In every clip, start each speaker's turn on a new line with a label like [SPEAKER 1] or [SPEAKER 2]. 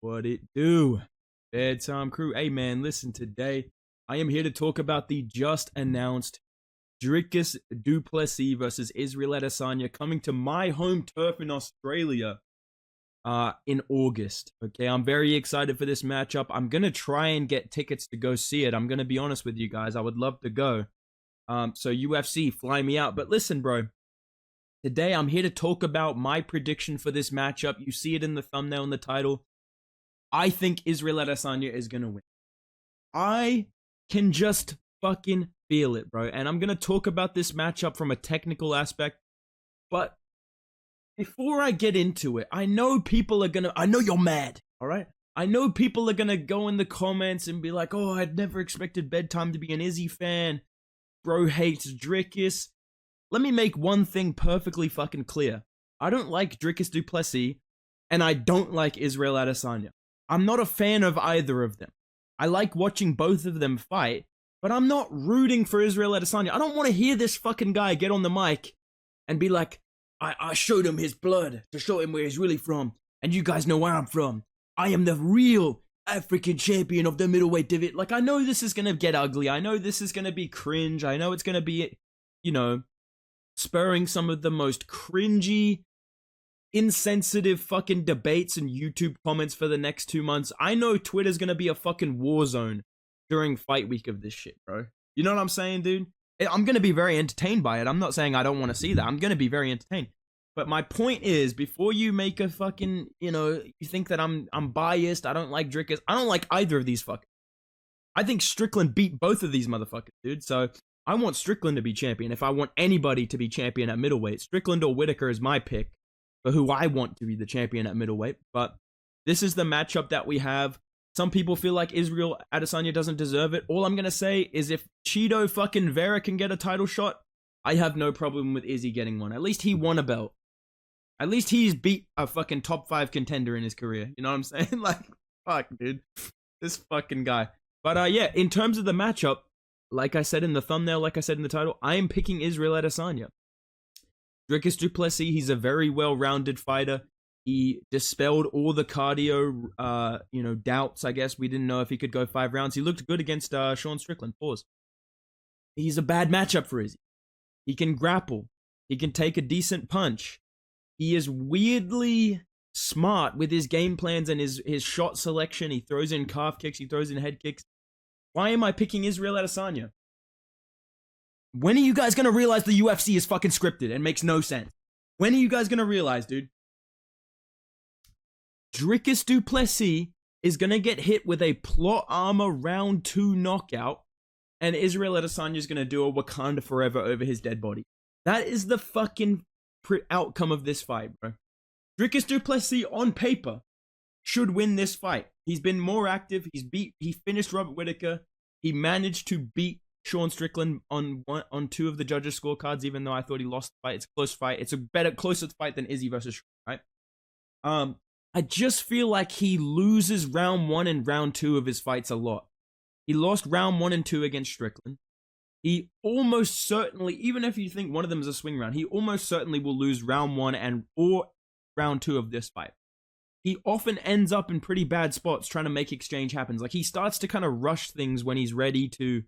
[SPEAKER 1] What it do? Bedtime crew. Hey man, listen, today I am here to talk about the just announced Dricus du Plessis versus Israel Adesanya coming to my home turf in Australia in August. Okay, I'm very excited for this matchup. I'm gonna try and get tickets to go see it. I'm gonna be honest with you guys. I would love to go. So UFC, fly me out. But listen, bro. Today I'm here to talk about my prediction for this matchup. You see it in the thumbnail and the title. I think Israel Adesanya is going to win. I can just fucking feel it, bro. And I'm going to talk about this matchup from a technical aspect. But before I get into it, I know people are going to... I know you're mad, all right? I know people are going to go in the comments and be like, oh, I'd never expected Bedtime to be an Izzy fan. Bro hates Dricus. Let me make one thing perfectly fucking clear. I don't like Dricus du Plessis, and I don't like Israel Adesanya. I'm not a fan of either of them. I like watching both of them fight, but I'm not rooting for Israel Adesanya. I don't want to hear this fucking guy get on the mic and be like, I showed him his blood to show him where he's really from, and you guys know where I'm from. I am the real African champion of the middleweight division. Like, I know this is going to get ugly. I know this is going to be cringe. I know it's going to be, spurring some of the most cringy, insensitive fucking debates and YouTube comments for the next 2 months. I know Twitter's gonna be a fucking war zone during fight week of this shit, bro. You know what I'm saying, dude? I'm gonna be very entertained by it. I'm not saying I don't want to see that. I'm gonna be very entertained. But my point is, before you make a fucking, you think that I'm biased, I don't like Dricus. I don't like either of these fuckers. I think Strickland beat both of these motherfuckers, dude. So I want Strickland to be champion. If I want anybody to be champion at middleweight, Strickland or Whitaker is my pick for who I want to be the champion at middleweight. But this is the matchup that we have. Some people feel like Israel Adesanya doesn't deserve it. All I'm going to say is if Cheeto fucking Vera can get a title shot, I have no problem with Izzy getting one. At least he won a belt. At least he's beat a fucking top 5 contender in his career. You know what I'm saying? Like, fuck, dude. This fucking guy. But yeah, in terms of the matchup, like I said in the thumbnail, like I said in the title, I am picking Israel Adesanya. Dricus du Plessis, he's a very well-rounded fighter. He dispelled all the cardio, doubts, I guess. We didn't know if he could go 5 rounds. He looked good against Sean Strickland. Pause. He's a bad matchup for Izzy. He can grapple. He can take a decent punch. He is weirdly smart with his game plans and his shot selection. He throws in calf kicks. He throws in head kicks. Why am I picking Israel Adesanya? When are you guys going to realize the UFC is fucking scripted and makes no sense? When are you guys going to realize, dude? Dricus du Plessis is going to get hit with a plot armor round 2 knockout, and Israel Adesanya is going to do a Wakanda forever over his dead body. That is the fucking outcome of this fight, bro. Dricus du Plessis, on paper, should win this fight. He's been more active. He finished Robert Whitaker. He managed to beat Sean Strickland on 2 of the judges' scorecards, even though I thought he lost the fight. It's a close fight. It's a closer fight than Izzy versus Strickland, right? I just feel like he loses round 1 and round 2 of his fights a lot. He lost round 1 and 2 against Strickland. He almost certainly, even if you think one of them is a swing round, he almost certainly will lose round 1 or round 2 of this fight. He often ends up in pretty bad spots trying to make exchange happen. Like, he starts to kind of rush things when he's ready to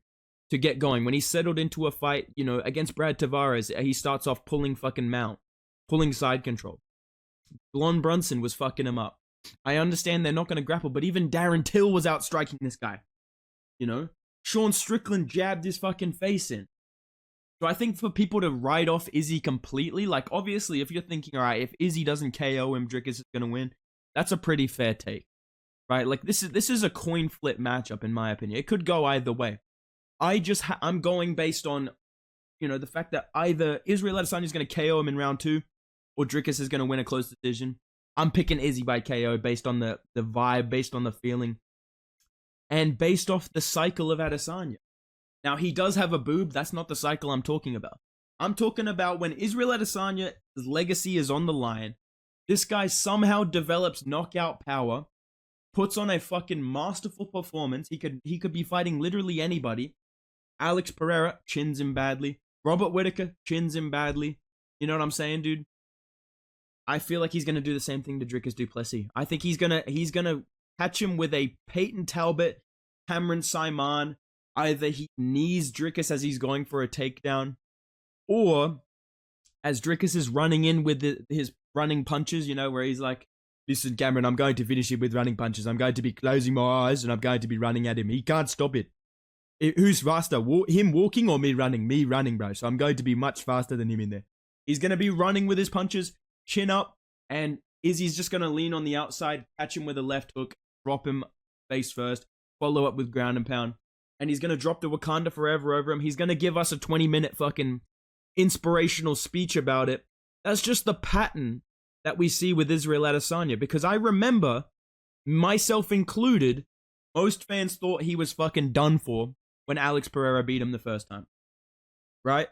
[SPEAKER 1] get going. When he's settled into a fight, against Brad Tavares, he starts off pulling fucking mount, pulling side control. Blon Brunson was fucking him up. I understand they're not going to grapple, but even Darren Till was outstriking this guy. Sean Strickland jabbed his fucking face in. So I think for people to write off Izzy completely, like, obviously, if you're thinking, all right, if Izzy doesn't KO him, Dricus is going to win, that's a pretty fair take, right? Like, this is a coin flip matchup, in my opinion. It could go either way. I'm going based on, the fact that either Israel Adesanya is going to KO him in round 2, or Dricus is going to win a close decision. I'm picking Izzy by KO based on the vibe, based on the feeling, and based off the cycle of Adesanya. Now, he does have a boob. That's not the cycle I'm talking about. I'm talking about when Israel Adesanya's legacy is on the line, this guy somehow develops knockout power, puts on a fucking masterful performance. He could be fighting literally anybody. Alex Pereira chins him badly. Robert Whitaker chins him badly. You know what I'm saying, dude? I feel like he's going to do the same thing to Dricus du Plessis. I think he's gonna catch him with a Peyton Talbot, Cameron Simon. Either he knees Dricus as he's going for a takedown, or as Dricus is running in with his running punches, you know, where he's like, listen, Cameron, I'm going to finish him with running punches. I'm going to be closing my eyes and I'm going to be running at him. He can't stop it. Who's faster, him walking or me running? Me running, bro. So I'm going to be much faster than him in there. He's going to be running with his punches, chin up, and Izzy's just going to lean on the outside, catch him with a left hook, drop him face first, follow up with ground and pound. And he's going to drop the Wakanda Forever over him. He's going to give us a 20-minute fucking inspirational speech about it. That's just the pattern that we see with Israel Adesanya. Because I remember, myself included, most fans thought he was fucking done for when Alex Pereira beat him the first time. Right?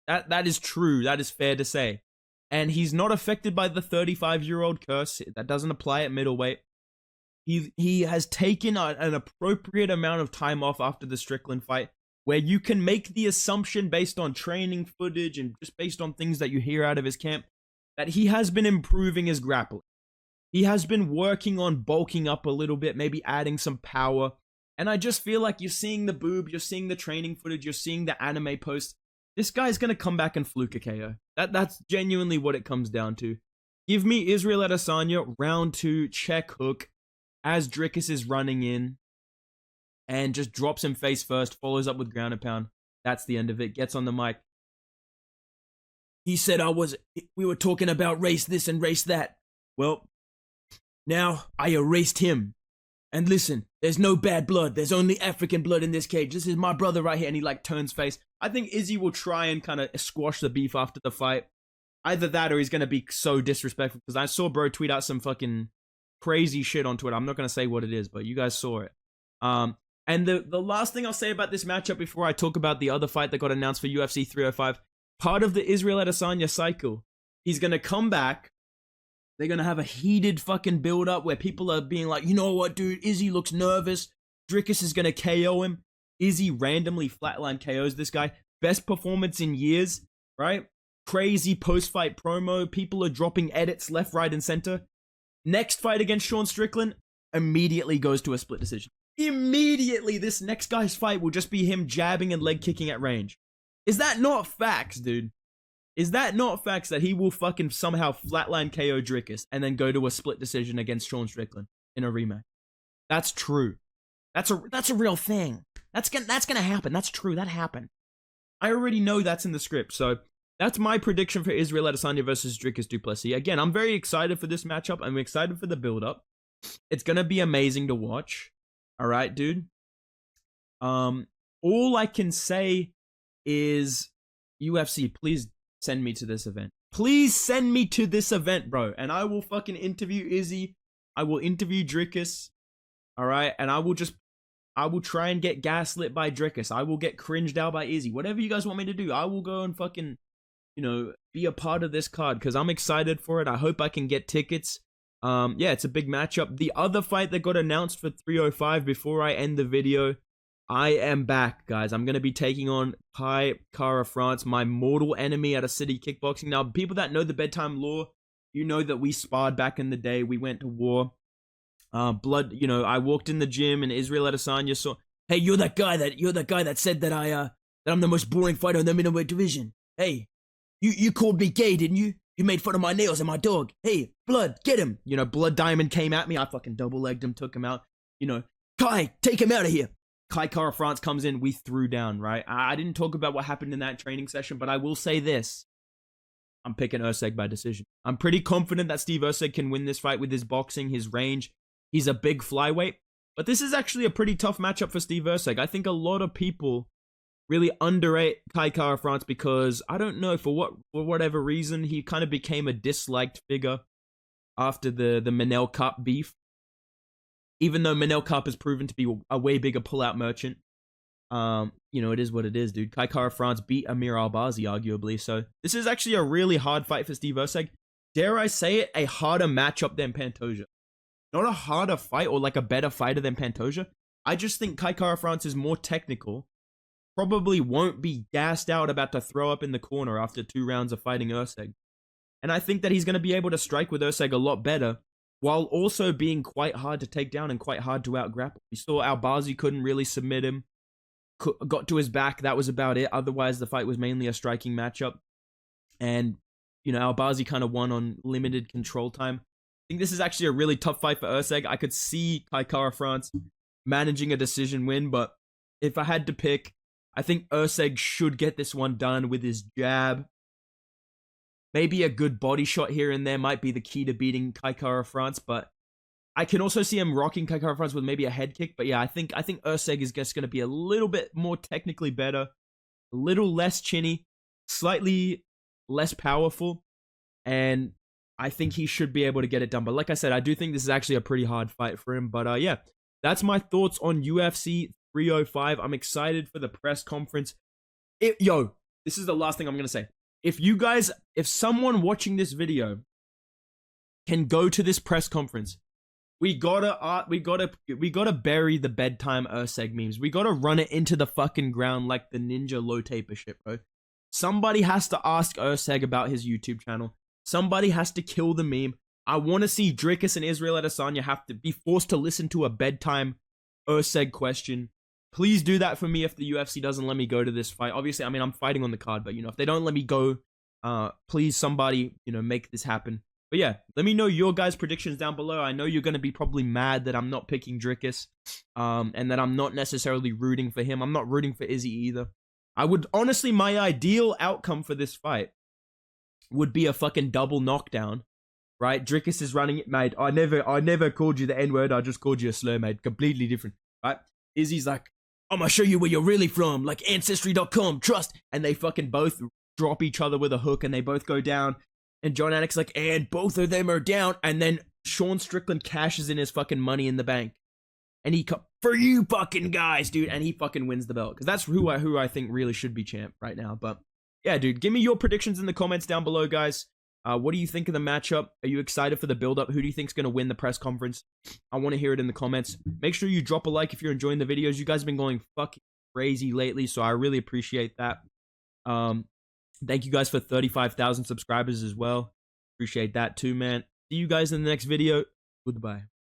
[SPEAKER 1] That is true. That is fair to say. And he's not affected by the 35-year-old curse. That doesn't apply at middleweight. He has taken an appropriate amount of time off after the Strickland fight, where you can make the assumption based on training footage and just based on things that you hear out of his camp that he has been improving his grappling. He has been working on bulking up a little bit, maybe adding some power. And I just feel like you're seeing the boob, you're seeing the training footage, you're seeing the anime posts. This guy's going to come back and fluke a KO. That's genuinely what it comes down to. Give me Israel Adesanya, round 2, check hook, as Dricus is running in, and just drops him face first, follows up with ground and pound. That's the end of it. Gets on the mic. He said we were talking about race this and race that. Well, now I erased him. And listen, there's no bad blood. There's only African blood in this cage. This is my brother right here. And he like turns face. I think Izzy will try and kind of squash the beef after the fight. Either that or he's going to be so disrespectful. Because I saw bro tweet out some fucking crazy shit on Twitter. I'm not going to say what it is, but you guys saw it. And the last thing I'll say about this matchup before I talk about the other fight that got announced for UFC 305, part of the Israel Adesanya cycle, he's going to come back. They're going to have a heated fucking build-up where people are being like, you know what, dude, Izzy looks nervous. Dricus is going to KO him. Izzy randomly flatline KOs this guy. Best performance in years, right? Crazy post-fight promo. People are dropping edits left, right, and center. Next fight against Sean Strickland immediately goes to a split decision. Immediately, this next guy's fight will just be him jabbing and leg kicking at range. Is that not facts, dude? Is that not facts that he will fucking somehow flatline KO Dricus and then go to a split decision against Sean Strickland in a rematch? That's true. That's a real thing. That's gonna happen. That's true. That happened. I already know that's in the script. So that's my prediction for Israel Adesanya versus Dricus du Plessis. Again, I'm very excited for this matchup. I'm excited for the build-up. It's gonna be amazing to watch. All right, dude. All I can say is UFC, please send me to this event. Please send me to this event, bro. And I will fucking interview Izzy. I will interview Dricus. All right. And I will try and get gaslit by Dricus. I will get cringed out by Izzy. Whatever you guys want me to do, I will go and fucking, be a part of this card because I'm excited for it. I hope I can get tickets. Yeah, it's a big matchup. The other fight that got announced for 305 before I end the video, I am back, guys. I'm going to be taking on Kai Kara France, my mortal enemy at a City Kickboxing. Now, people that know the bedtime lore, you know that we sparred back in the day. We went to war. Blood, I walked in the gym and Israel Adesanya saw, hey, you're that guy that said that I'm the most boring fighter in the middleweight division. Hey, you called me gay, didn't you? You made fun of my nails and my dog. Hey, Blood, get him. Blood Diamond came at me. I fucking double-legged him, took him out. Kai, take him out of here. Kai Kara France comes in, we threw down, right? I didn't talk about what happened in that training session, but I will say this. I'm picking Erceg by decision. I'm pretty confident that Steve Erceg can win this fight with his boxing, his range. He's a big flyweight. But this is actually a pretty tough matchup for Steve Erceg. I think a lot of people really underrate Kai Kara France because, I don't know, for whatever reason, he kind of became a disliked figure after the Manel Cup beef. Even though Manel Cup has proven to be a way bigger pullout merchant. It is what it is, dude. Kai Kara France beat Amir Albazi, arguably. So this is actually a really hard fight for Steve Erceg. Dare I say it, a harder matchup than Pantoja. Not a harder fight or like a better fighter than Pantoja. I just think Kai Kara France is more technical. Probably won't be gassed out about to throw up in the corner after 2 rounds of fighting Erceg. And I think that he's going to be able to strike with Erceg a lot better while also being quite hard to take down and quite hard to out-grapple. We saw Albazi couldn't really submit him. Got to his back, that was about it. Otherwise, the fight was mainly a striking matchup. And, you know, Albazi kind of won on limited control time. I think this is actually a really tough fight for Erceg. I could see Kai Kara-France managing a decision win, but if I had to pick, I think Erceg should get this one done with his jab. Maybe a good body shot here and there might be the key to beating Kai Kara-France, but I can also see him rocking Kai Kara-France with maybe a head kick. But yeah, I think Erceg is just going to be a little bit more technically better, a little less chinny, slightly less powerful, and I think he should be able to get it done. But like I said, I do think this is actually a pretty hard fight for him. But yeah, that's my thoughts on UFC 305. I'm excited for the press conference. Yo, this is the last thing I'm going to say. If someone watching this video can go to this press conference, we gotta bury the bedtime Erceg memes. We gotta run it into the fucking ground like the ninja low taper shit, bro. Somebody has to ask Erceg about his YouTube channel. Somebody has to kill the meme. I want to see Dricus and Israel Adesanya have to be forced to listen to a bedtime Erceg question. Please do that for me if the UFC doesn't let me go to this fight. Obviously, I mean, I'm fighting on the card, but, you know, if they don't let me go, please, somebody, you know, make this happen. But yeah, let me know your guys' predictions down below. I know you're going to be probably mad that I'm not picking Dricus, and that I'm not necessarily rooting for him. I'm not rooting for Izzy either. I would, honestly, my ideal outcome for this fight would be a fucking double knockdown, right? Dricus is running it, mate. I never called you the N-word. I just called you a slur, mate. Completely different, right? Izzy's like, I'm gonna show you where you're really from, like Ancestry.com, trust. And they fucking both drop each other with a hook and they both go down. And John Anik's like, and both of them are down. And then Sean Strickland cashes in his fucking money in the bank. And he, for you fucking guys, dude. And he fucking wins the belt. Because that's who I think really should be champ right now. But yeah, dude, give me your predictions in the comments down below, guys. What do you think of the matchup? Are you excited for the build-up? Who do you think's going to win the press conference? I want to hear it in the comments. Make sure you drop a like if you're enjoying the videos. You guys have been going fucking crazy lately, so I really appreciate that. Thank you guys for 35,000 subscribers as well. Appreciate that too, man. See you guys in the next video. Goodbye.